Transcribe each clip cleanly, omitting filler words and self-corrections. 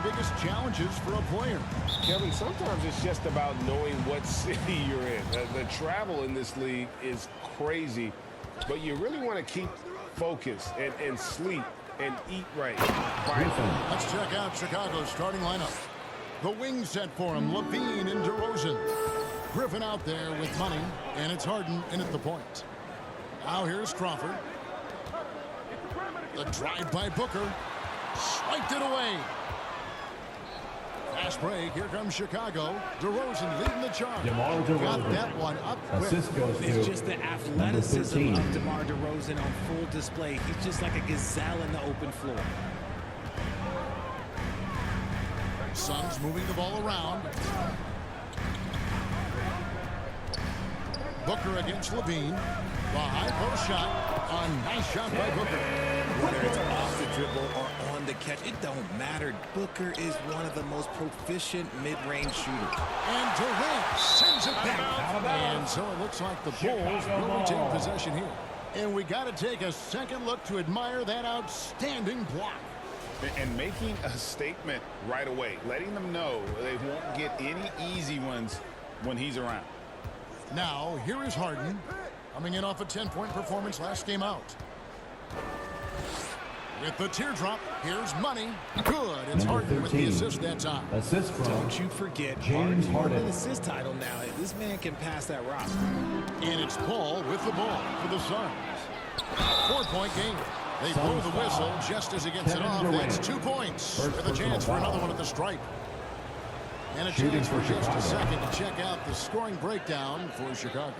biggest challenges for a player? Kevin, sometimes it's just about knowing what city you're in. The travel in this league is crazy, but you really want to keep focused and sleep and eat right. Let's check out Chicago's starting lineup. The wings set for him, Levine and DeRozan. Griffin out there with money, and it's Harden in at the point. Now here's Crawford. The drive by Booker. Swiped it away. Fast break. Here comes Chicago. DeRozan leading the charge. Got that one up quick. It's just the athleticism of DeMar DeRozan on full display. He's just like a gazelle in the open floor. Suns moving the ball around. Booker against Levine. The high post shot. A nice shot by Booker. Whether it's off the dribble or on the catch, it don't matter. Booker is one of the most proficient mid-range shooters. And Durant sends it back. And so it looks like the Bulls will retain possession here. And we got to take a second look to admire that outstanding block. And making a statement right away, letting them know they won't get any easy ones when he's around. Now, here is Harden, coming in off a 10-point performance last game out. With the teardrop, here's money. Good. It's Harden with the assist that time. Assist from Don't you forget James Harden. An assist title now. This man can pass that roster. And it's Paul with the ball for the Suns. 4-point game. They blow the whistle just as he gets it off. That's 2 points with a chance for another one at the stripe. And a chance for just a second to check out the scoring breakdown for Chicago.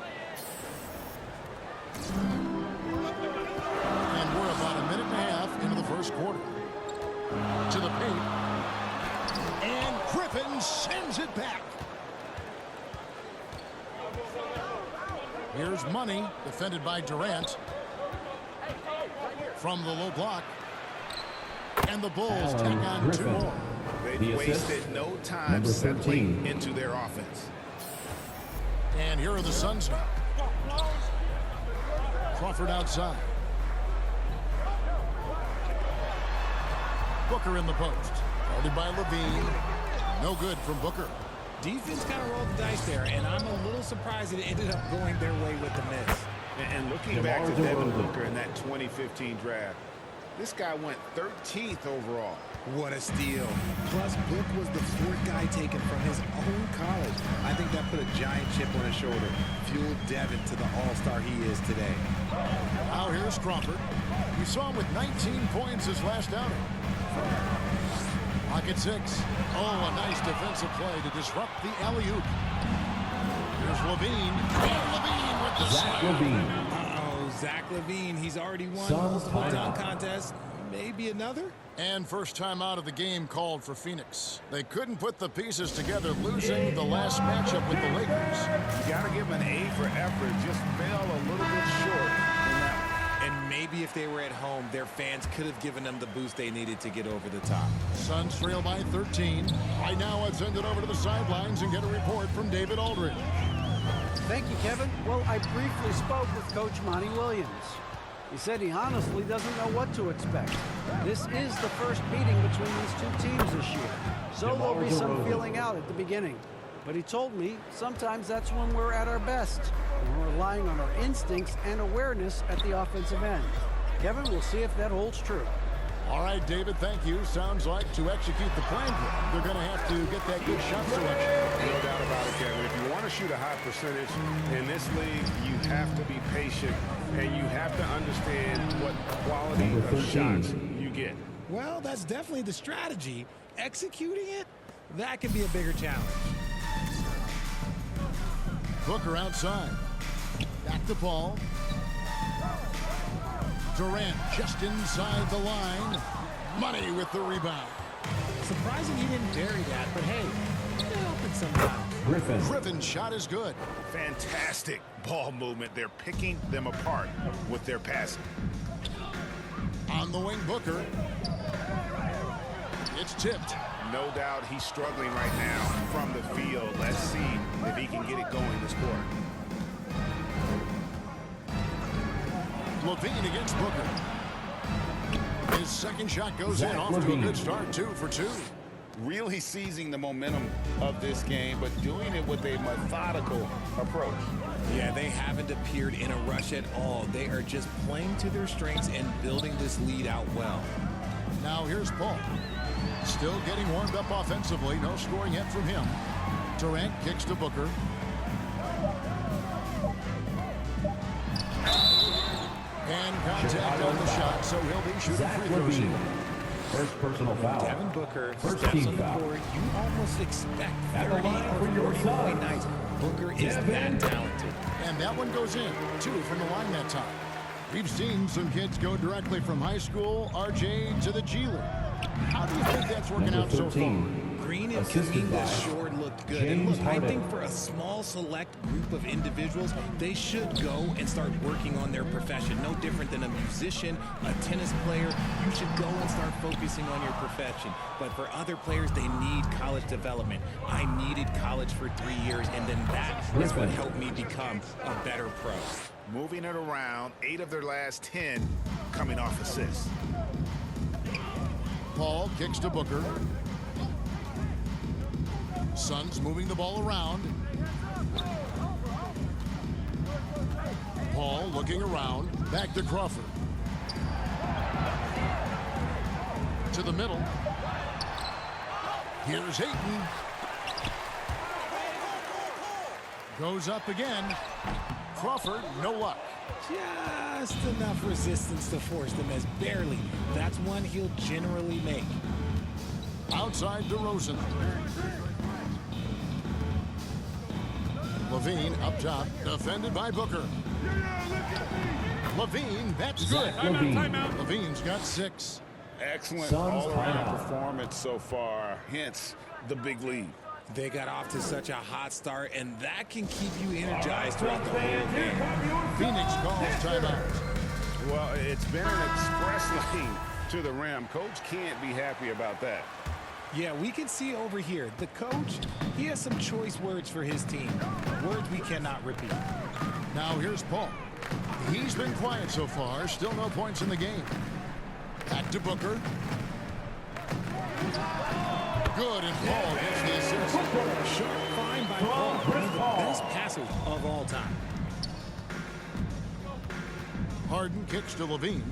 And we're about a minute and a half into the first quarter. To the paint. And Griffin sends it back. Here's Money, defended by Durant. From the low block. And the Bulls take on 2 more. They've wasted no time settling into their offense. And here are the Suns now. Crawford outside. Booker in the post. Guarded by Levine. No good from Booker. Defense kind of rolled the dice there, and I'm a little surprised it ended up going their way with the miss. And looking back to Devin Booker in that 2015 draft, this guy went 13th overall. What a steal. Plus, Book was the 4th guy taken from his own college. I think that put a giant chip on his shoulder, fueled Devin to the all-star he is today. Now here's Crawford. You saw him with 19 points his last outing. Pocket 6. Oh, a nice defensive play to disrupt the alley-oop. Here's Levine. And Levine with the Zach slam. Levine. Uh-oh, Zach Levine. He's already won Suns multiple dunk timeout. contests. Maybe another? And first time out of the game called for Phoenix. They couldn't put the pieces together, losing the last matchup with the Lakers. You got to give them an A for effort. Just fell a little bit short in that. And maybe if they were at home, their fans could have given them the boost they needed to get over the top. Suns trail by 13. Right now, let's send it over to the sidelines and get a report from David Aldridge. Thank you, Kevin. Well, I briefly spoke with Coach Monty Williams. He said he honestly doesn't know what to expect. This is the first meeting between these 2 teams this year, so there'll be some feeling out at the beginning. But he told me sometimes that's when we're at our best, when we're relying on our instincts and awareness at the offensive end. Kevin, we'll see if that holds true. All right, David, thank you. Sounds like to execute the plan, they're going to have to get that good shot selection. No doubt about it, Kevin. If you want to shoot a high percentage in this league, you have to be patient, and you have to understand what quality of shots you get. Well, that's definitely the strategy. Executing it, that could be a bigger challenge. Booker outside. Back to Paul. Durant just inside the line. Money with the rebound. Surprising he didn't bury that, but hey, it happens sometimes. Griffin's shot is good. Fantastic ball movement. They're picking them apart with their passing. On the wing, Booker. It's tipped. No doubt he's struggling right now from the field. Let's see if he can get it going this quarter. Levine against Booker. His second shot goes in off to a good start, 2 for 2. really seizing the momentum of this game, but doing it with a methodical approach. Yeah, they haven't appeared in a rush at all. They are just playing to their strengths and building this lead out well. Now here's Paul. Still getting warmed up offensively. No scoring yet from him. Durant kicks to Booker. And contact on the shot, so he'll be shooting free throws here. First personal foul. Devin Booker First steps team on the foul. court. You almost expect At the 30 line for or your 40 son. point nights. Booker is that talented. And that one goes in. 2 from the line that time. We've seen some kids go directly from high school, RJ, to the G League. How do you think that's working Number out so far? 13. Green and Assisted by Kaminga sure looked good. James And look, I Harden. think for a small select group of individuals, they should go and start working on their profession. No different than a musician, a tennis player. You should go and start focusing on your profession. But for other players, they need college development. I needed college for 3 years, and then that is what helped me become a better pro. Moving it around, 8 of their last 10 coming off assists. Paul kicks to Booker. Suns moving the ball around. Paul looking around. Back to Crawford. To the middle. Here's Ayton. Goes up again. Crawford, no luck. Just enough resistance to force the miss. Barely. That's one he'll generally make. Outside DeRozan. Levine up top, defended by Booker. Levine, that's good. Levine's got 6. Excellent Suns all-around timeout. performance so far, hence the big lead. They got off to such a hot start, and that can keep you energized throughout the whole game. Phoenix calls timeout. Well, it's been an express lane to the rim. Coach can't be happy about that. Yeah, we can see over here, the coach, he has some choice words for his team. Words we cannot repeat. Now here's Paul. He's been quiet so far. Still no points in the game. Back to Booker. Good, and Paul gets the assist. Sharp find by Paul, one of the best passers of all time. Harden kicks to Levine.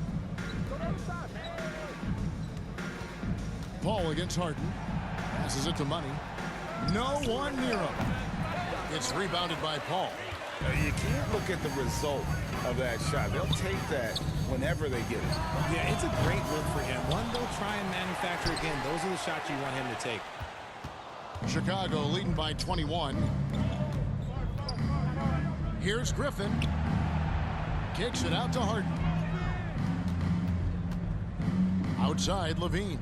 Paul against Harden. Passes it to Money. No one near him. It's rebounded by Paul. You can't look at the result of that shot. They'll take that whenever they get it. Yeah, it's a great look for him. One they'll try and manufacture again. Those are the shots you want him to take. Chicago leading by 21. Here's Griffin. Kicks it out to Harden. Outside, Levine.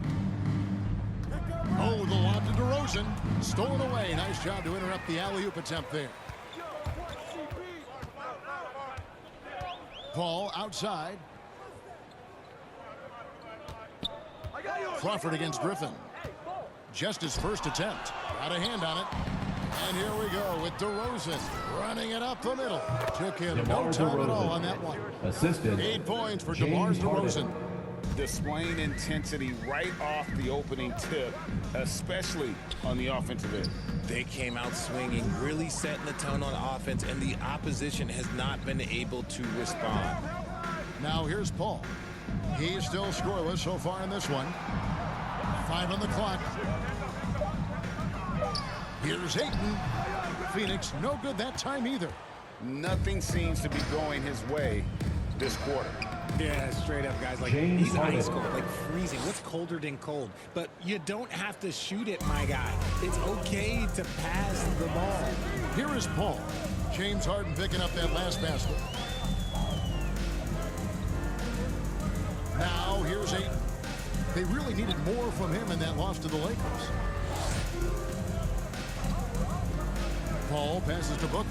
Oh, the lob to DeRozan. Stolen away. Nice job to interrupt the alley-oop attempt there. Paul outside. Crawford against Griffin. Just his first attempt. Got a hand on it. And here we go with DeRozan running it up the middle. Took him no time at all on that one. Assisted. 8 points for James DeMar DeRozan. Harden. Displaying intensity right off the opening tip, especially on the offensive end. They came out swinging, really setting the tone on offense, and the opposition has not been able to respond. Now here's Paul. He's still scoreless so far in this one. 5 on the clock. Here's Ayton. Phoenix no good that time either. Nothing seems to be going his way this quarter. Yeah, straight up, guys. Like, James he's ice Harden. cold, like freezing. What's colder than cold? But you don't have to shoot it, my guy. It's okay to pass the ball. Here is Paul. James Harden picking up that last basket. Now here's Ayton. They really needed more from him in that loss to the Lakers. Paul passes to Booker.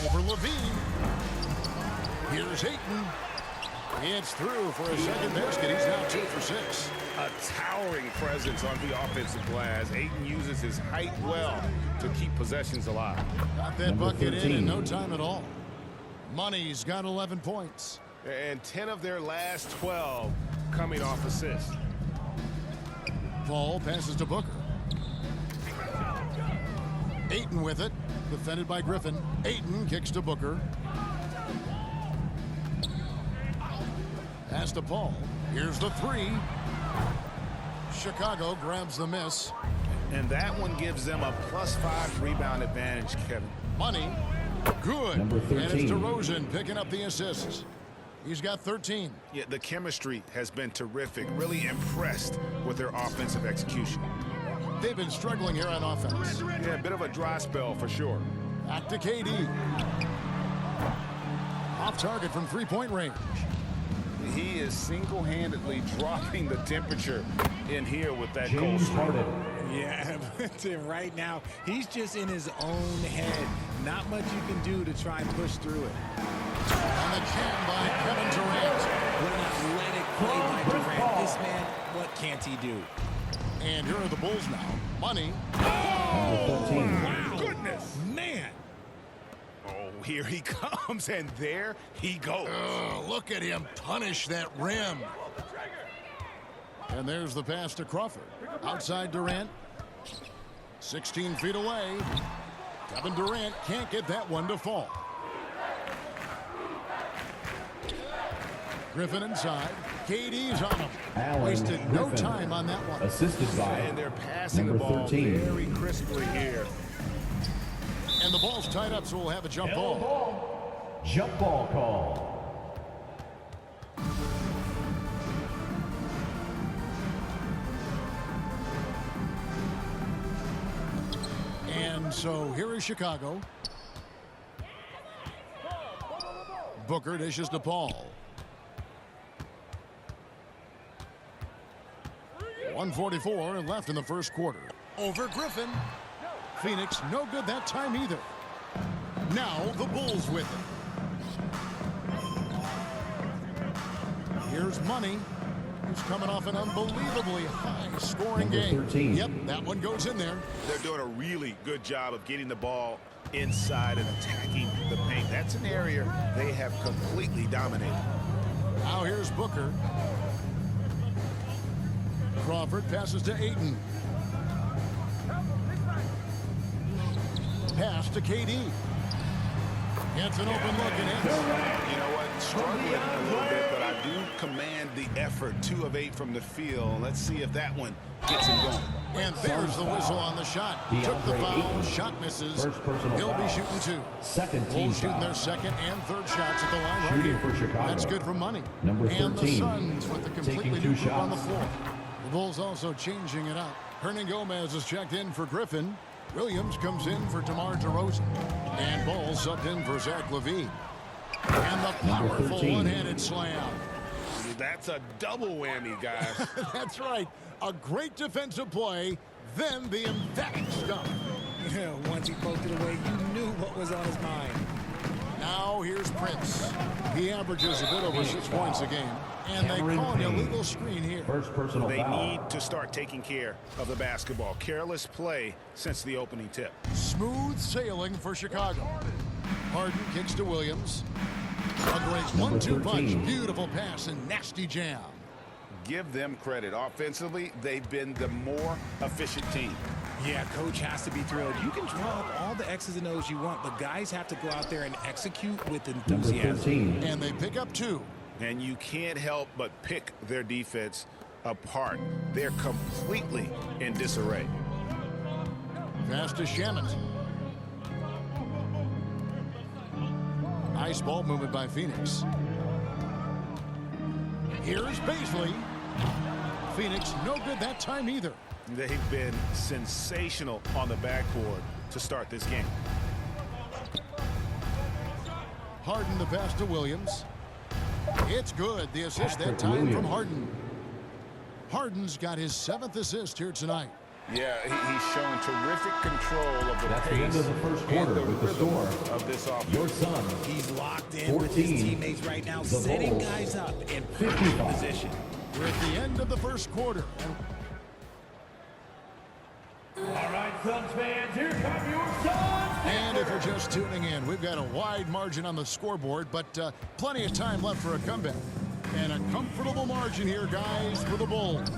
Over Levine. Here's Ayton. It's through for a second basket. He's now 2 for 6. A towering presence on the offensive glass. Ayton uses his height well to keep possessions alive. Got that Number bucket 13. in no time at all. Money's got 11 points. And 10 of their last 12 coming off assists. Paul Paul passes to Booker. Ayton with it. Defended by Griffin. Ayton kicks to Booker. Pass to Paul. Here's the three. Chicago grabs the miss. And that one gives them a +5 rebound advantage, Kevin. Money. Good. Number 13. And it's DeRozan picking up the assists. He's got 13. Yeah, the chemistry has been terrific. Really impressed with their offensive execution. They've been struggling here on offense. Yeah, a bit of a dry spell for sure. Back to KD. Off target from three-point range. He is single-handedly dropping the temperature in here with that cold James streak. Harden. Yeah, but right now, he's just in his own head. Not much you can do to try and push through it. On the jam by Kevin Durant. What an athletic play by Durant. This man, what can't he do? And here are the Bulls now. Money. Number 13. Wow. Goodness. Man. Oh, here he comes, and there he goes. Look at him punish that rim. And there's the pass to Crawford. Outside Durant. 16 feet away. Kevin Durant can't get that one to fall. Griffin inside. KD's on him. Allen Wasted no Griffin. time on that one. Assisted by And they're passing the number ball 13. very crisply here. And the ball's tied up, so we'll have a jump ball. Jump ball call. And so here is Chicago. Booker dishes to Paul. 1:44 left in the first quarter. Over Griffin. Phoenix no good that time either. Now the Bulls with it. Here's Money, who's coming off an unbelievably high-scoring Number game. 13. Yep, that one goes in there. They're doing a really good job of getting the ball inside and attacking the paint. That's an area they have completely dominated. Now here's Booker. Crawford passes to Ayton. Pass to KD. Gets an open look and hits. You know what? Struggling a little bit, but I do command the effort. 2 of 8 from the field. Let's see if that one gets him going. And there's the whistle on the shot. Took the DeAndre foul. Ayton. Shot misses. First personal He'll be foul. shooting 2. Second team Bulls shooting foul. their second and third shots at the line right Shooting here. for Chicago. That's good for Money. Number And the 13. Suns with the completely Taking 2 new group on the shots. floor. The Bulls also changing it up. Hernan Gomez is checked in for Griffin. Williams comes in for DeMar DeRozan. And Ball subbed in for Zach LaVine. And the Number powerful 13. one-handed slam. That's a double whammy, guys. That's right. A great defensive play, then the emphatic stuff. Once he poked it away, you knew what was on his mind. Now here's Prince. He averages a bit over 6 points a game. And they Cameron call an Payne. illegal screen here. First personal They foul. need to start taking care of the basketball. Careless play since the opening tip. Smooth sailing for Chicago. Harden kicks to Williams. A great 1-2 punch. 13. Beautiful pass and nasty jam. Give them credit. Offensively, they've been the more efficient team. Yeah, coach has to be thrilled. You can draw up all the X's and O's you want, but guys have to go out there and execute with Number enthusiasm. 13. And they pick up 2. And you can't help but pick their defense apart. They're completely in disarray. Pass to Shamet. Nice ball movement by Phoenix. Here's Paisley. Phoenix no good that time either. They've been sensational on the backboard to start this game. Harden the pass to Williams. It's good. The assist that Patrick time from Williams. Harden. Harden's got his 7th assist here tonight. Yeah, he's shown terrific control of the That's the pace end of the first and quarter the with the rhythm score. of this offense. Your Suns. He's locked in with his 14. teammates right now, The setting Bulls. guys up and 55. position. We're at the end of the first quarter. All right, Suns fans, here come your Suns. And if you're just tuning in, we've got a wide margin on the scoreboard, but plenty of time left for a comeback. And a comfortable margin here, guys, for the Bulls.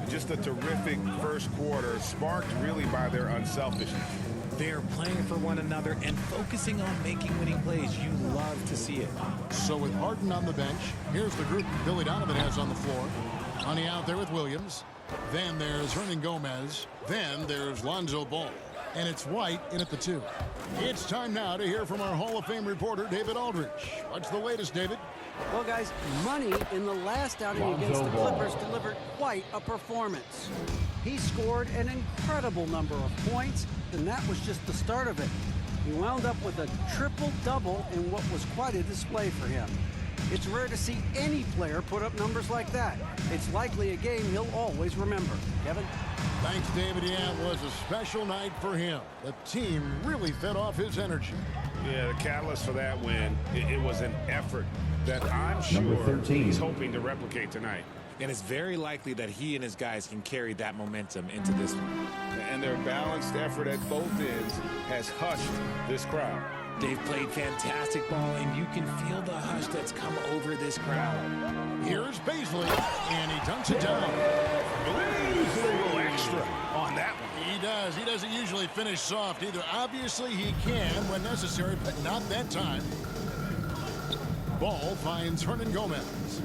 just a terrific first quarter, sparked really by their unselfishness. They're playing for one another and focusing on making winning plays. You love to see it. So with Harden on the bench, here's the group Billy Donovan has on the floor. Honey out there with Williams. Then there's Hernan Gomez. Then there's Lonzo Ball. And it's White in at the 2. It's time now to hear from our Hall of Fame reporter, David Aldridge. What's the latest, David? Well, guys, Money in the last outing against the Clippers delivered quite a performance. He scored an incredible number of points, and that was just the start of it. He wound up with a triple-double in what was quite a display for him. It's rare to see any player put up numbers like that. It's likely a game he'll always remember. Kevin? Thanks, David. Yeah, it was a special night for him. The team really fed off his energy. Yeah, the catalyst for that win, it was an effort that I'm sure he's hoping to replicate tonight. And it's very likely that he and his guys can carry that momentum into this one. And their balanced effort at both ends has hushed this crowd. They've played fantastic ball, and you can feel the hush that's come over this crowd. Here's Baisley, and he dunks it down. Ooh, a little extra on that one. He does. He doesn't usually finish soft either. Obviously, he can when necessary, but not that time. Ball finds Hernan Gomez.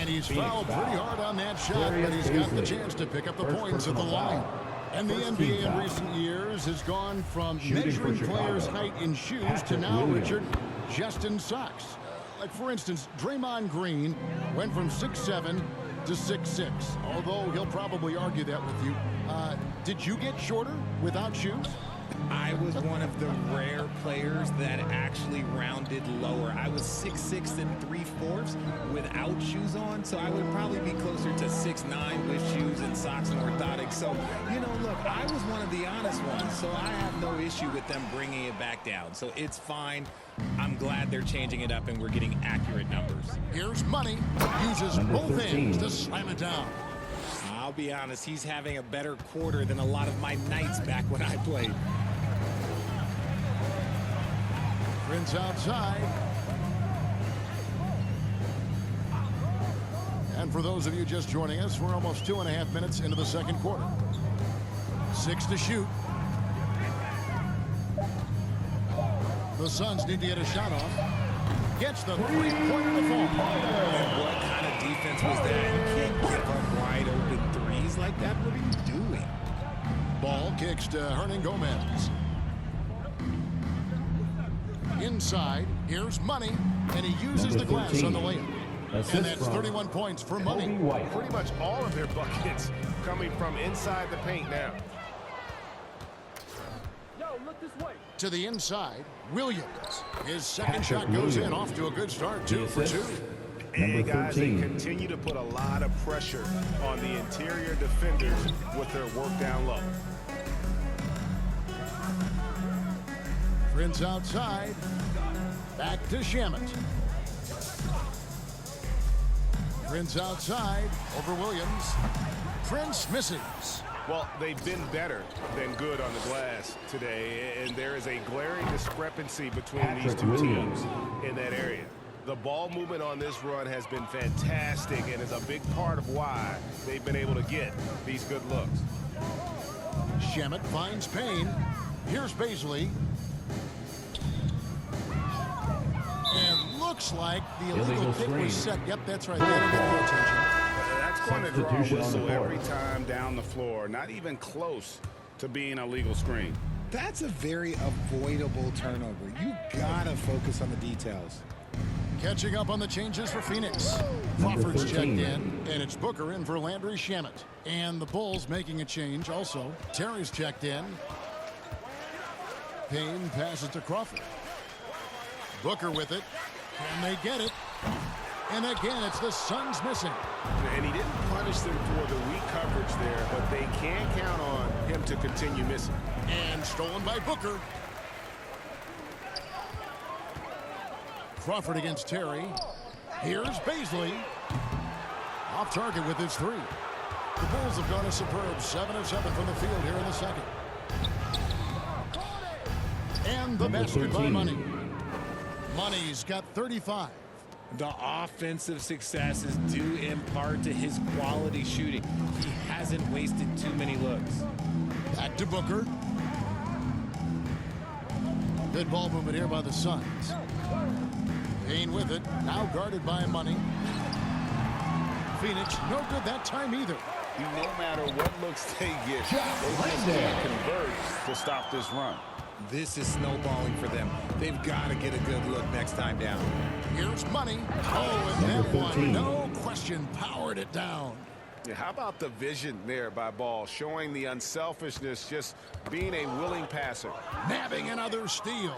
And he's fouled pretty hard on that shot, but he's got the chance to pick up the points at the line. And the NBA in recent years has gone from measuring players' height in shoes to now, Richard, just in socks. Like, for instance, Draymond Green went from 6'7" to 6'6", although he'll probably argue that with you. Did you get shorter without shoes? I was one of the rare players that actually rounded lower. I was 6'6" and 3/4 without shoes on, so I would probably be closer to 6'9" with shoes and socks and orthotics. So, you know, look, I was one of the honest ones, so I have no issue with them bringing it back down. So it's fine. I'm glad they're changing it up and we're getting accurate numbers. Here's Money. Uses both hands to slam it down. I'll be honest, he's having a better quarter than a lot of my nights back when I played. Prince outside. And for those of you just joining us, we're almost 2.5 minutes into the second quarter. 6 to shoot. The Suns need to get a shot off. Gets the three-pointer to fall. And what kind of defense was that? You can't give up wide open threes like that. What are you doing? Ball kicks to Hernan Gomez. Inside, here's Money, and he uses the glass on the layup. And that's 31 points for Money. Pretty much all of their buckets coming from inside the paint now. To the inside, Williams. His second shot goes in, off to a good start, 2 for 2. And guys, they continue to put a lot of pressure on the interior defenders with their work down low. Prince outside. Back to Shamet. Prince outside over Williams. Prince misses. Well, they've been better than good on the glass today, and there is a glaring discrepancy between these two teams in that area. The ball movement on this run has been fantastic and is a big part of why they've been able to get these good looks. Shamet finds Payne. Here's Baisley. And looks like the illegal kick was set. Yep, that's right. That'll get the attention. That's going to draw a whistle every time down the floor. Not even close to being a legal screen. That's a very avoidable turnover. You gotta focus on the details. Catching up on the changes for Phoenix. Crawford's checked in, and it's Booker in for Landry Shamet. And the Bulls making a change also. Terry's checked in. Payne passes to Crawford. Booker with it. Can they get it? And again, it's the Suns missing. And he didn't punish them for the weak coverage there, but they can count on him to continue missing. And stolen by Booker. Crawford against Terry. Here's Baisley. Off target with his 3. The Bulls have gone a superb 7 of 7 from the field here in the second. And the basket by Money. Money's got 35. The offensive success is due in part to his quality shooting. He hasn't wasted too many looks. Back to Booker. Good ball movement here by the Suns. Payne with it. Now guarded by Money. Phoenix, no good that time either. No matter what looks they get, they just can't convert to stop this run. This is snowballing for them. They've got to get a good look next time down. Here's Money. Oh, and that one, no question, powered it down. Yeah, how about the vision there by Ball, showing the unselfishness, just being a willing passer. Nabbing another steal.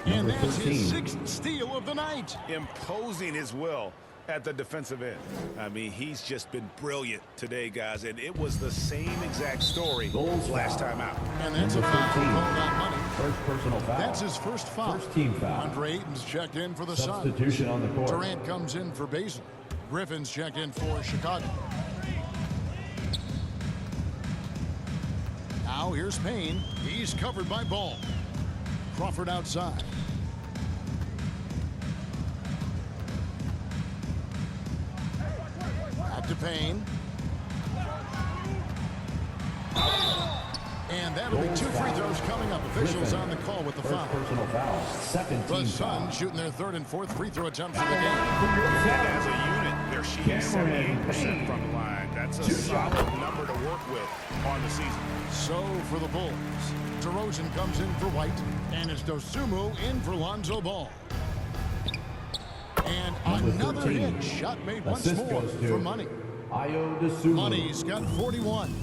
And that's his 6th steal of the night. Imposing his will at the defensive end. I mean, he's just been brilliant today, guys, and it was the same exact story last time out. And that's a foul called on Money. First personal foul. That's his first foul. First team foul. Andre Ayton's checked in for the Suns. Substitution on the court. Durant comes in for Basil. Griffin's checked in for Chicago. Now here's Payne. He's covered by Ball. Crawford outside. Back to Payne. And that'll be 2 free throws coming up. Officials on the call with the foul. Personal foul. Second The team foul. Suns shooting their 3rd and 4th free throw attempts of the game. And as a unit, they're shooting 78% from the line. That's a solid number to work with on the season. So for the Bulls, DeRozan comes in for White, and it's Dosunmu in for Lonzo Ball. And another 13. hit. Shot made once Assist more goes to for Money. Ayo Dosunmu. Money's got 41.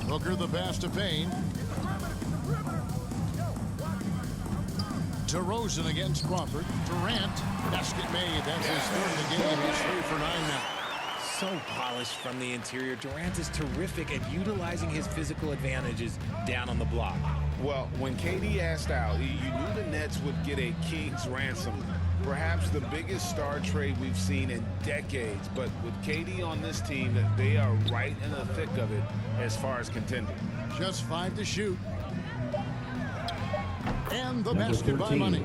Booker the pass to Payne. DeRozan against Crawford. Durant, basket made. That's his 3rd of the game. He's 3 for 9 now. So polished from the interior. Durant is terrific at utilizing his physical advantages down on the block. Well, when KD asked out, you knew the Nets would get a king's ransom. Perhaps the biggest star trade we've seen in decades. But with KD on this team, they are right in the thick of it as far as contending. Just 5 to shoot. And the Number basket by 13. Money.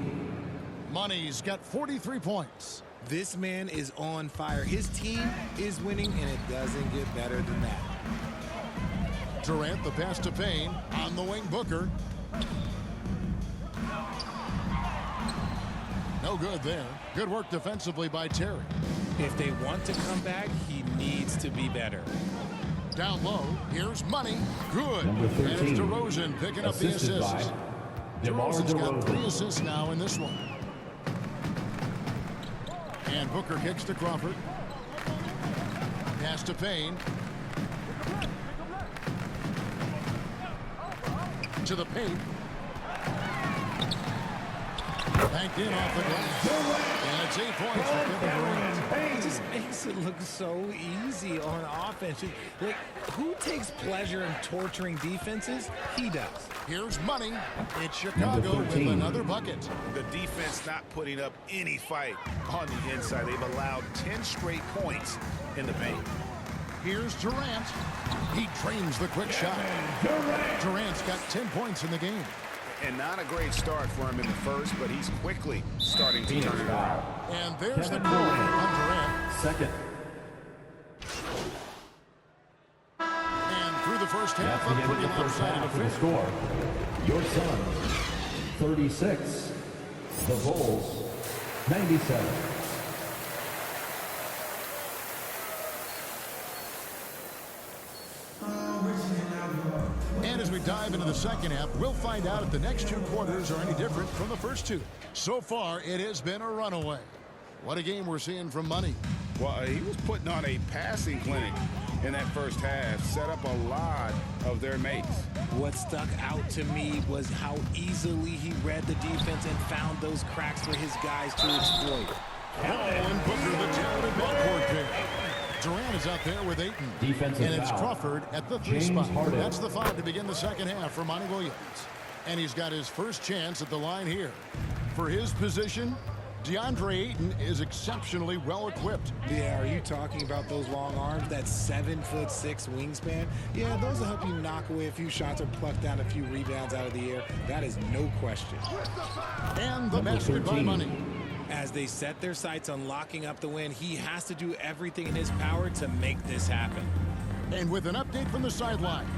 Money's got 43 points. This man is on fire. His team is winning, and it doesn't get better than that. Durant the pass to Payne. On the wing, Booker. No good there. Good work defensively by Terry. If they want to come back, he needs to be better. Down low, here's Money. Good. Number 13. And it's DeRozan picking up the Assisted by assists. DeMar DeRozan's got DeRozan. 3 assists now in this one. And Booker kicks to Crawford. Pass to Payne. To the paint. Banked in off the glass. And it's 8 points for Kevin Durant. It just makes it look so easy on offense. Like, who takes pleasure in torturing defenses? He does. Here's Money. It's Chicago with 13. another bucket. The defense not putting up any fight on the inside. They've allowed 10 straight points in the paint. Here's Durant. He trains the quick shot. Durant's got 10 points in the game. And not a great start for him in the first, but he's quickly starting to turn it around. And there's the Kevin call Durant. on Durant. Second. And through the first half, That's a the end pretty of the first lopsided half of the affair. score. Your Suns, 36. The Bulls, 97. And as we dive into the second half, we'll find out if the next 2 quarters are any different from the first 2. So far, it has been a runaway. What a game we're seeing from Money. Well, he was putting on a passing clinic in that first half, set up a lot of their mates. What stuck out to me was how easily he read the defense and found those cracks for his guys to exploit. Oh, and Booker, the talented backcourt pick. Durant is out there with Ayton. Defensive and it's foul. Crawford at the 3 James spot. Harden. That's the 5 to begin the second half for Monty Williams. And he's got his first chance at the line here. For his position, DeAndre Ayton is exceptionally well equipped. Yeah, are you talking about those long arms, that 7'6" wingspan? Yeah, those will help you knock away a few shots or pluck down a few rebounds out of the air. That is no question. And the Number basket by 13. Money. As they set their sights on locking up the win, he has to do everything in his power to make this happen. And with an update from the sidelines,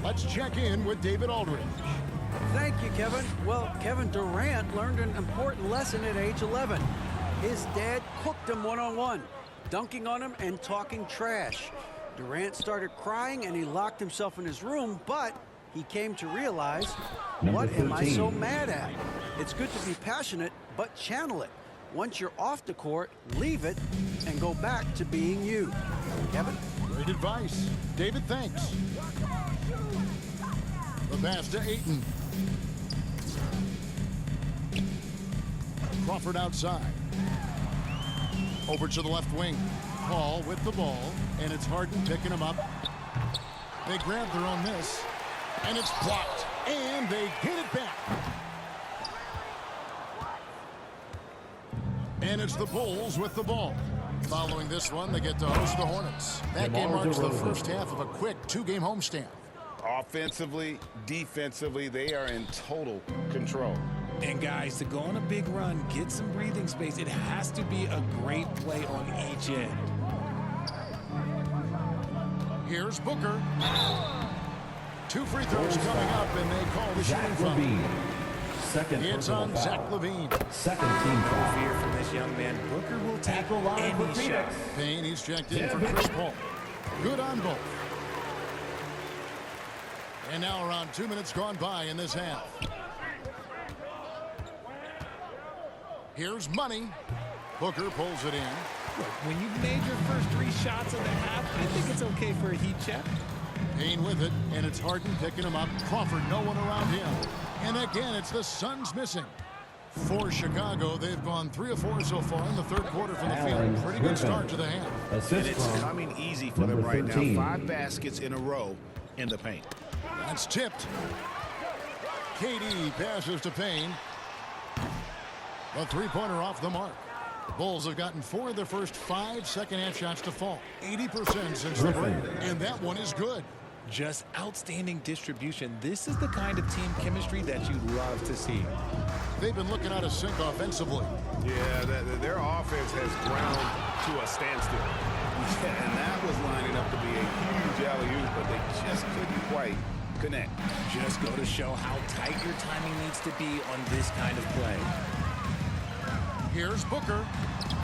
let's check in with David Aldridge. Thank you, Kevin. Well, Kevin Durant learned an important lesson at age 11. His dad cooked him one-on-one, dunking on him and talking trash. Durant started crying and he locked himself in his room, but he came to realize, what am I so mad at? It's good to be passionate, but channel it. Once you're off the court, leave it and go back to being you. Kevin? Great advice. David, thanks. The pass to Ayton. Crawford outside. Over to the left wing. Paul with the ball, and it's Harden picking him up. They grab their own miss, and it's blocked, and they get it back. And it's the Bulls with the ball. Following this one, they get to host the Hornets. That game marks the first half of a quick two-game homestand. Offensively, defensively, they are in total control. And guys, to go on a big run, get some breathing space, it has to be a great play on each end. Here's Booker. 2 free throws coming up, and they call the shooting foul. Second It's personal on foul. Zach LaVine. Second team foul. Fear from this young man. Booker will take Tackle line for any shot. Phoenix. Payne, he's checked in for Chris Paul. Good on both. And now around 2 minutes gone by in this half. Here's Money. Booker pulls it in. Look, when you've made your first 3 shots of the half, I think it's okay for a heat check. Payne with it, and it's Harden picking him up. Crawford, no one around him. And again, it's the Suns missing. For Chicago, they've gone 3 of 4 so far in the third quarter from the field. Pretty good start to the half. And Assist it's from coming easy for them number right 13. now. 5 baskets in a row in the paint. That's tipped. KD passes to Payne. A three-pointer off the mark. Bulls have gotten 4 of their first 5 second-half shots to fall. 80% since the break. And that one is good. Just outstanding distribution. This is the kind of team chemistry that you love to see. They've been looking out of sync offensively. Yeah, their offense has ground to a standstill. Yeah, and that was lining up to be a huge alley-oop, but they just couldn't quite connect. Just go to show how tight your timing needs to be on this kind of play. Here's Booker.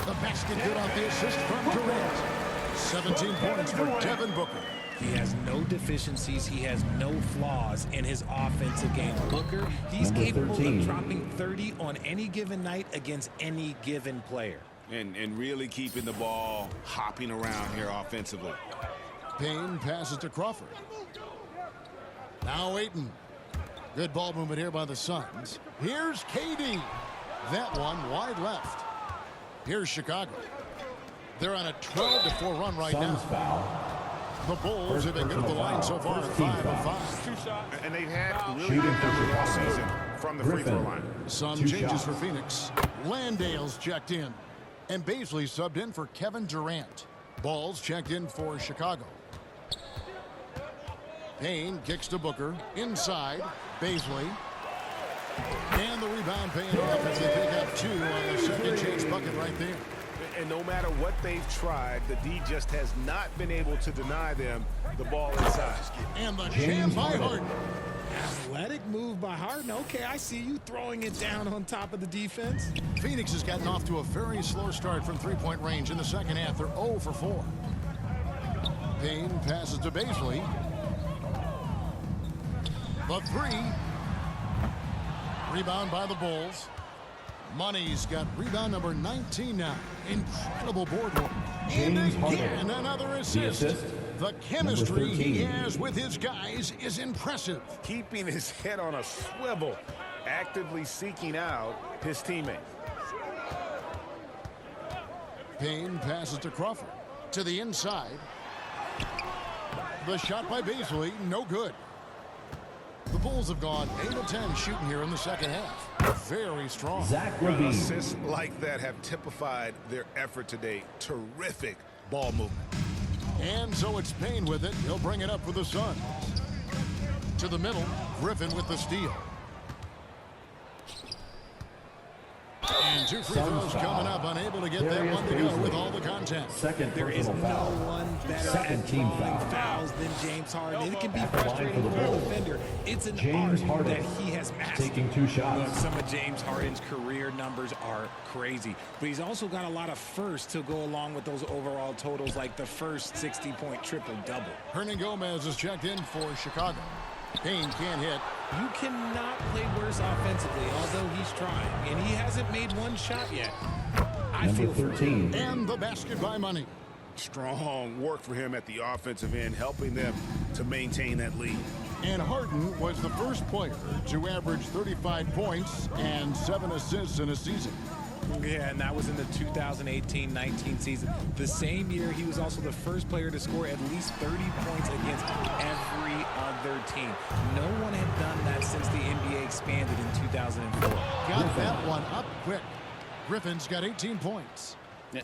The basket good off the assist from Durant. 17 points for Devin Booker. He has no deficiencies. He has no flaws in his offensive game. Booker, he's Number capable 13. of dropping 30 on any given night against any given player. And really keeping the ball hopping around here offensively. Payne passes to Crawford. Now Ayton. Good ball movement here by the Suns. Here's KD. That one wide left. Here's Chicago. They're on a 12-4 run right Suns now. foul. The Bulls have been good at the line so far, First team 5 of foul. 5. And they've had really Shooting good for numbers all Chicago. season from the free throw Griffin. line. Some 2 changes shots. for Phoenix. Landale's checked in. And Baisley subbed in for Kevin Durant. Balls checked in for Chicago. Payne kicks to Booker. Inside. Baisley. And the rebound paying off as they pick up 2 on the second chance bucket right there. And no matter what they've tried, the D just has not been able to deny them the ball inside. And the jam by Harden. Athletic move by Harden. Okay, I see you throwing it down on top of the defense. Phoenix has gotten off to a very slow start from three-point range in the second half. They're 0 for 4. Payne passes to Baisley. The 3. Rebound by the Bulls. Money's got rebound number 19 now. Incredible board work. And James again, Harden. another The assist. assist. The chemistry Number he 13. has with his guys is impressive. Keeping his head on a swivel, actively seeking out his teammates. Payne passes to Crawford. To the inside. The shot by Baisley, no good. The Bulls have gone 8 of 10 shooting here in the second half. Very strong. Zach LaVine. Assists like that have typified their effort today. Terrific ball movement. And so it's Payne with it. He'll bring it up for the Suns. To the middle, Griffin with the steal. And 2 free throws coming up, unable to get that one to go with all the contact. Second There is personal no foul. one better Second at team drawing foul. fouls than James Harden. It can be At the line frustrating for the for a Bulls. defender. It's an James art Harden that he has mastered. taking 2 shots. Look, some of James Harden's career numbers are crazy, but he's also got a lot of firsts to go along with those overall totals, like the first 60-point triple-double. Hernan Gomez is checked in for Chicago. Payne can't hit. You cannot play worse offensively, although he's trying, and he hasn't made one shot yet. I Number feel for him. 13. And the basket by Money. Strong work for him at the offensive end, helping them to maintain that lead. And Harden was the first player to average 35 points and 7 assists in a season. Yeah, and that was in the 2018-19 season. The same year, he was also the first player to score at least 30 points against every other team. No one had done that since the NBA expanded in 2004. Got that one up quick. Griffin's got 18 points.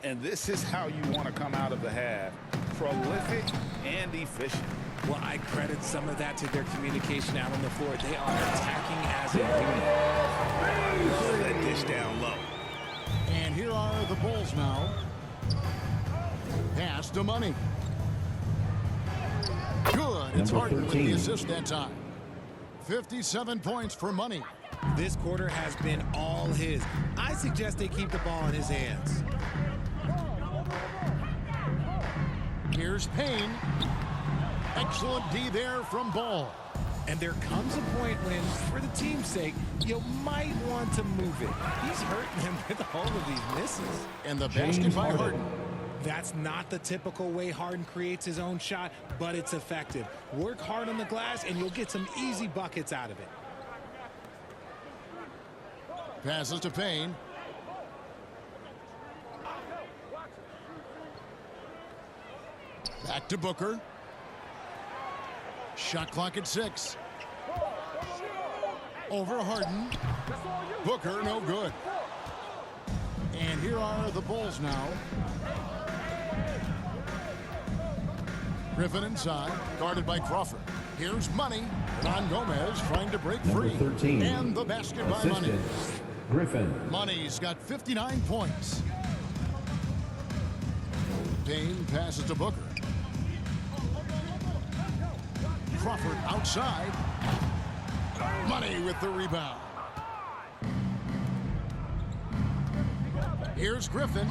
And this is how you want to come out of the half. Prolific and efficient. Well, I credit some of that to their communication out on the floor. They are attacking as a unit. Pull that dish down low. And here are the Bulls now. Pass to Money. Good. It's Number Harden with 13. the assist that time. 57 points for Money. This quarter has been all his. I suggest they keep the ball in his hands. Here's Payne. Excellent D there from Ball. And there comes a point when, for the team's sake, you might want to move it. He's hurting them with all of these misses. And the James basket by Harden. Harden. That's not the typical way Harden creates his own shot, but it's effective. Work hard on the glass, and you'll get some easy buckets out of it. Passes to Payne. Back to Booker. Shot clock at 6. Over Harden. Booker, no good. And here are the Bulls now. Griffin inside, guarded by Crawford. Here's Money. Ron Gomez trying to break Number free. 13. And the basket by Money. Assistant. Griffin. Money's got 59 points. Payne passes to Booker. Crawford outside. Money with the rebound. Here's Griffin.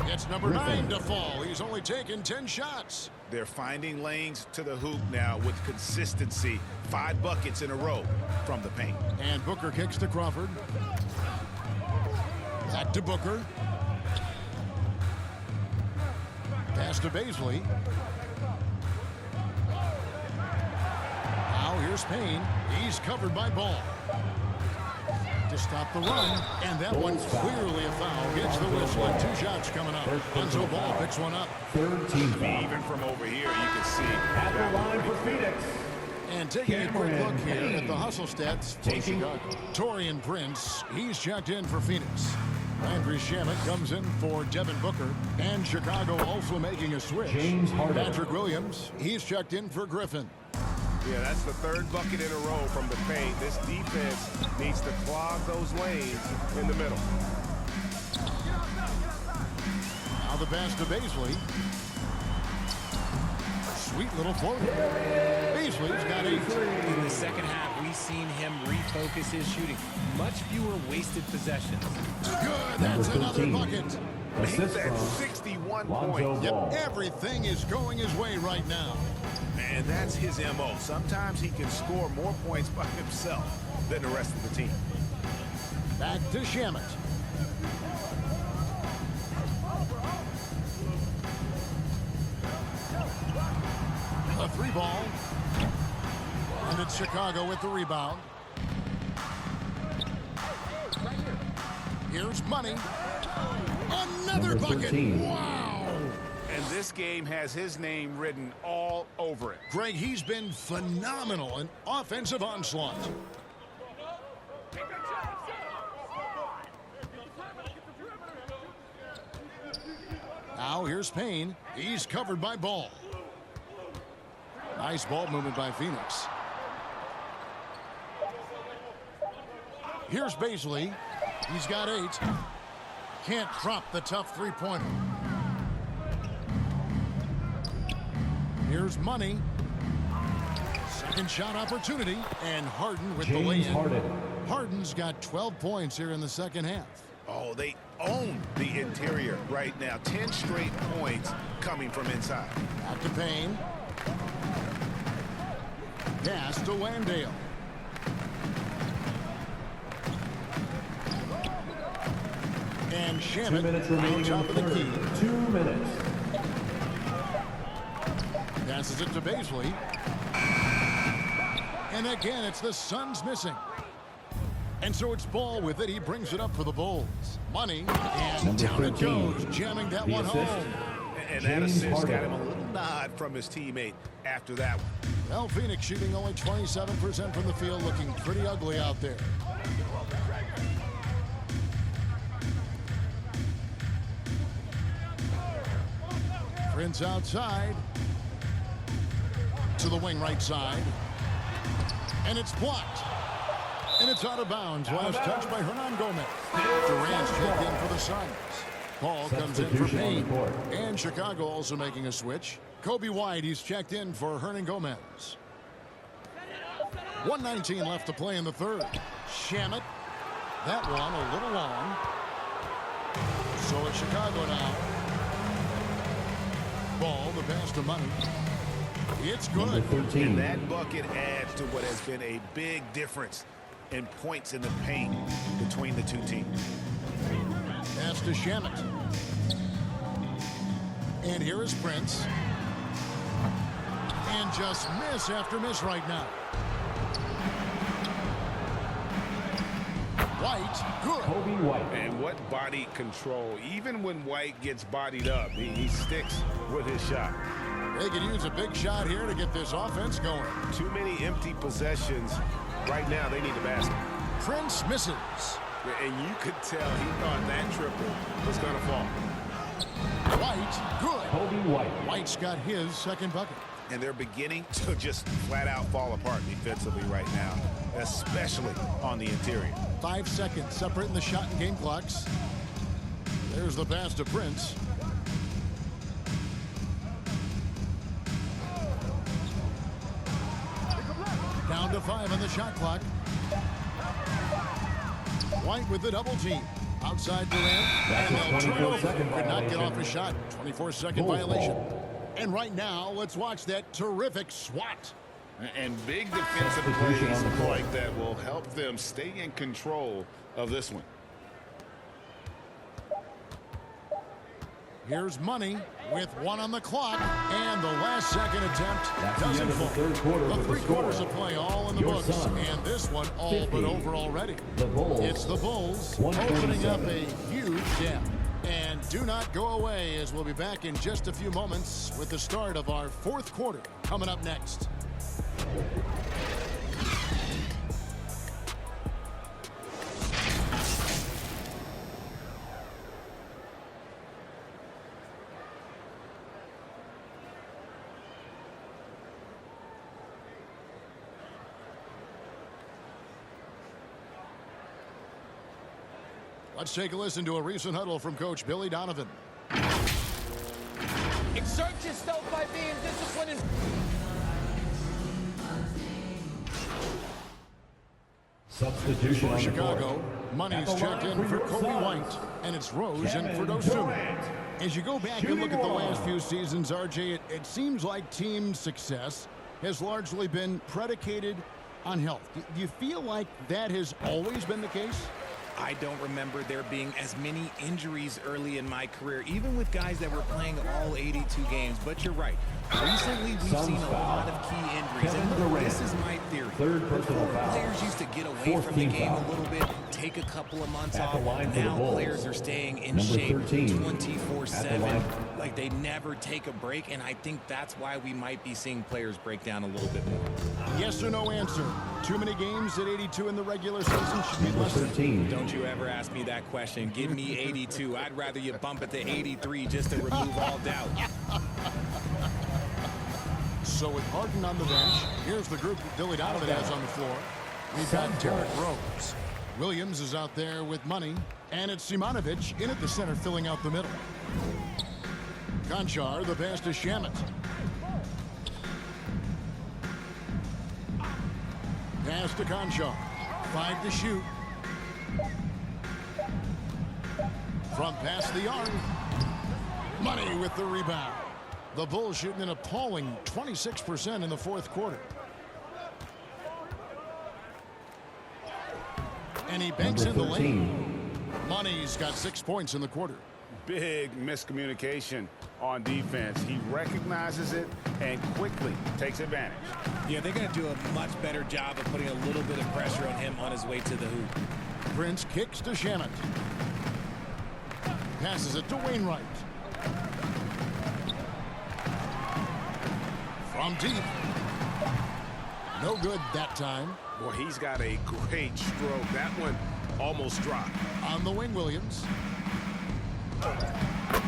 It's number 9 to fall. He's only taken 10 shots. They're finding lanes to the hoop now with consistency. 5 buckets in a row from the paint. And Booker kicks to Crawford. Back to Booker. Pass to Baisley. Now here's Payne. He's covered by Ball. To stop the run, and that one clearly a foul. Gets the whistle, and 2 shots coming up. Lonzo Ball picks one up. Third team foul. Even from over here, you can see. At the line for Phoenix. And taking a quick look here at the hustle stats for Chicago. Torian Prince, he's checked in for Phoenix. Landry Shamet comes in for Devin Booker. And Chicago also making a switch. James Harden. Patrick Williams, he's checked in for Griffin. Yeah, that's the 3rd bucket in a row from the paint. This defense needs to clog those lanes in the middle. Now the pass to Baisley. Sweet little floater. Baisley's got 8. In the second half, we've seen him refocus his shooting. Much fewer wasted possessions. Good, that's another 13. bucket. Assist That's from 61 Lonzo points. Ball. Everything is going his way right now. And that's his MO. Sometimes he can score more points by himself than the rest of the team. Back to Shamet. A 3 ball. And it's Chicago with the rebound. Here's Money. Another Number bucket. 13. Wow. And this game has his name written all over it. Greg, he's been phenomenal in offensive onslaught. Now here's Payne. He's covered by Ball. Nice ball movement by Phoenix. Here's Baisley. He's got 8. Can't drop the tough three-pointer. Here's Money. Second shot opportunity. And Harden with the lay-in. Harden's got 12 points here in the second half. Oh, they own the interior right now. 10 straight points coming from inside. Back to Payne. Pass to Landale. And 2 Shamet minutes on remaining top in of the the key. third. 2 minutes. Passes it to Baisley. And again, it's the Suns missing. And so it's Ball with it. He brings it up for the Bulls. Money, and Number down it 13. goes, jamming that The one assist. home. And that James assist got Harden. him a little nod from his teammate after that one. Well, Phoenix shooting only 27% from the field, looking pretty ugly out there. Prince outside. To the wing right side. And it's blocked. And it's out of bounds. Last touch by Hernan Gomez. Durant's checked in for the Suns. Paul comes in for Substitution on the Payne. court. And Chicago also making a switch. Kobe White, he's checked in for Hernan Gomez. 1:19 left to play in the third. Shamet. That one a little long. So it's Chicago now. Ball, the pass to Money. It's Number good. 13. And that bucket adds to what has been a big difference in points in the paint between the two teams. Pass to Shamet. And here is Prince. And just miss after miss right now. White, good. Kobe White. And what body control. Even when White gets bodied up, he sticks with his shot. They could use a big shot here to get this offense going. Too many empty possessions. Right now, they need a basket. Prince misses. And you could tell he thought that triple was going to fall. White, good. Kobe White. White's got his second bucket. And they're beginning to just flat out fall apart defensively right now, especially on the interior. 5 seconds separating the shot and game clocks. There's the pass to Prince. Down to 5 on the shot clock. White with the double team. Outside Durant. That's And a they'll turn over. 24-second Could not get violation. off a shot. 24-second Bulls violation. ball. And right now, let's watch that terrific swat. And big defensive Substitution plays on the court. like that will help them stay in control of this one. Here's Money with 1 on the clock, and the last second attempt That's the doesn't end of the fall. third quarter The with the 3 quarters score. of play all in the Your books, Suns, and this one all 50. but over already. The Bulls, It's the Bulls 147. opening up a huge gap. And do not go away, as we'll be back in just a few moments with the start of our fourth quarter coming up next. Let's take a listen to a recent huddle from Coach Billy Donovan. Exert yourself by being disciplined and Substitution For on the Chicago, court. Money's At the checked line in for your Kobe Suns, White, and it's Rose in for Kevin Dosunmu. Durant. As you go back and look at the last few seasons, RJ, it seems like team success has largely been predicated on health. Do you feel like that has always been the case? I don't remember there being as many injuries early in my career, even with guys that were playing all 82 games. But you're right. Recently, we've Suns seen a foul. lot of key injuries. Kevin And look, Durant. this is my theory. Third personal Before foul. players used to get away Fourth from the team game foul. a little bit, take a couple of months At off. the line for the Now Bulls. players are staying in Number shape 13. 24/7. line. Like they never take a break, and I think that's why we might be seeing players break down a little bit more. Yes or no answer. Too many games at 82 in the regular season should be Number less than 13. Don't you ever ask me that question. Give me 82. I'd rather you bump it to 83 just to remove all doubt. So with Harden on the bench, here's the group that Billy Donovan has on the floor. We've got Derrick Rose, Williams is out there with money, and it's Simonovic in at the center, filling out the middle. Konchar, the pass to Shamet. Pass to Konchar. 5 to shoot. From past the arc. Money with the rebound. The Bulls shooting an appalling 26% in the fourth quarter. And he banks in the lane. Money's got 6 points in the quarter. Big miscommunication on defense. He recognizes it and quickly takes advantage. Yeah, they're going to do a much better job of putting a little bit of pressure on him on his way to the hoop. Prince kicks to Shamet. Passes it to Wainwright. From deep. No good that time. Boy, he's got a great stroke. That one almost dropped. On the wing, Williams.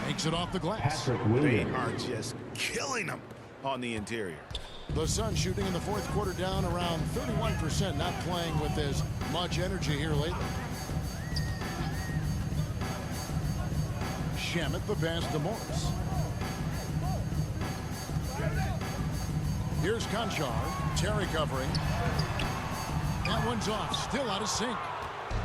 Makes it off the glass. Patrick They Williams. are just killing him on the interior. The Suns shooting in the fourth quarter down around 31%, not playing with as much energy here lately. Shamet, the pass to Morris. Here's Konchar. Terry covering. That one's off. Still out of sync.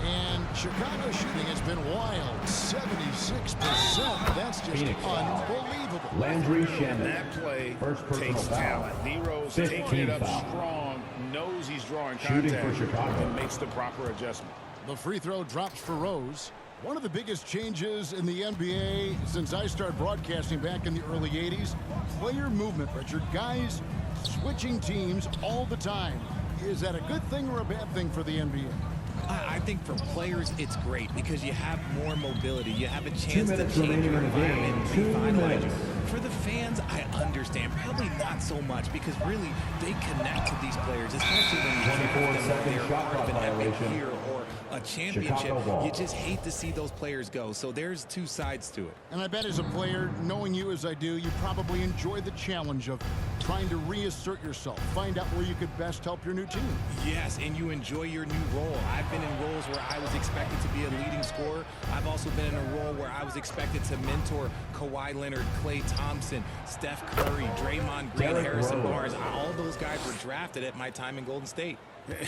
And Chicago shooting has been wild. 76%. That's just Phoenix foul. unbelievable. Landry Shamet. That play First personal takes foul. talent. D-Rose 15 taking it up foul. strong, knows he's drawing Shooting contact, for Chicago. and makes the proper adjustment. The free throw drops for Rose. One of the biggest changes in the NBA since I started broadcasting back in the early 80s, player movement, Richard. Guys switching teams all the time. Is that a good thing or a bad thing for the NBA? I think for players, it's great because you have more mobility. You have a 2 chance to minutes change remaining your in the game. environment, 2 revitalize. minutes. For the fans, I understand. Probably not so much because really they connect to these players, especially when you draft 24-second them. They're shot part of clock an epic violation. year or a championship. Chicago ball. You just hate to see those players go. So there's two sides to it. And I bet as a player, knowing you as I do, you probably enjoy the challenge of trying to reassert yourself, find out where you could best help your new team. Yes, and you enjoy your new role. I've been in roles where I was expected to be a leading scorer. I've also been in a role where I was expected to mentor Kawhi Leonard, Klay Thompson, Steph Curry, Draymond Green, Derrick Harrison Rose. Barnes. All those guys were drafted at my time in Golden State.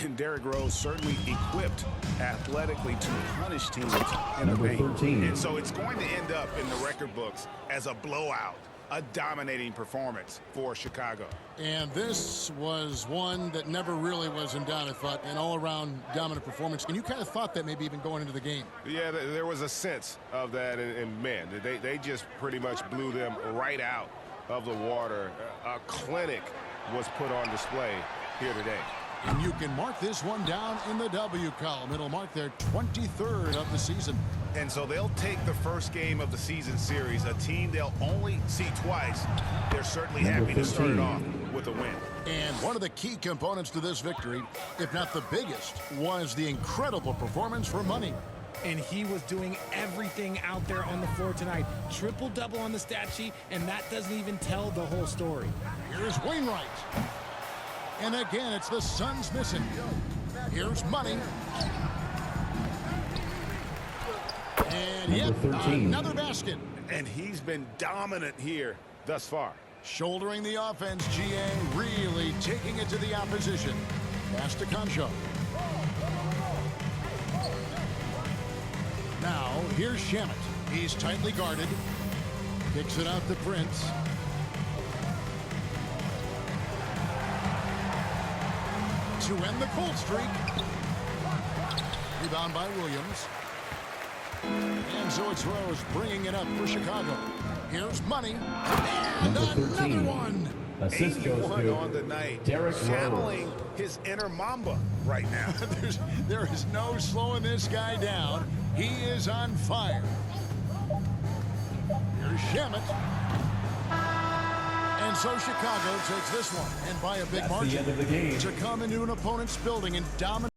And Derrick Rose certainly equipped athletically to punish teams in the Number paint. 13. And so it's going to end up in the record books as a blowout, a dominating performance for Chicago. And this was one that never really was in doubt, I thought, an all-around dominant performance. And you kind of thought that maybe even going into the game. Yeah, there was a sense of that, and man, they just pretty much blew them right out of the water. A clinic was put on display here today. And you can mark this one down in the W column. It'll mark their 23rd of the season. And so they'll take the first game of the season series, a team they'll only see twice. They're certainly Number happy to start it 15. off with a win. And one of the key components to this victory, if not the biggest, was the incredible performance for Money. And he was doing everything out there on the floor tonight. Triple-double on the stat sheet, and that doesn't even tell the whole story. Here's Wainwright. And again, it's the Suns missing. Here's Money. And yet, Number 13. another basket. And he's been dominant here thus far. Shouldering the offense, GA really taking it to the opposition. Pass to Konchar. Now, here's Shamet. He's tightly guarded. Kicks it out to Prince. To end the cold streak. Rebound by Williams. And so it's Rose bringing it up for Chicago. Here's Money. And Number another 13. one. Assist goes 81 to on the night. Derrick Channeling Rose. his inner Mamba right now. There is no slowing this guy down. He is on fire. Here's Shamet. And so Chicago takes this one, and by a big That's the margin, end of the game. to come into an opponent's building and dominate.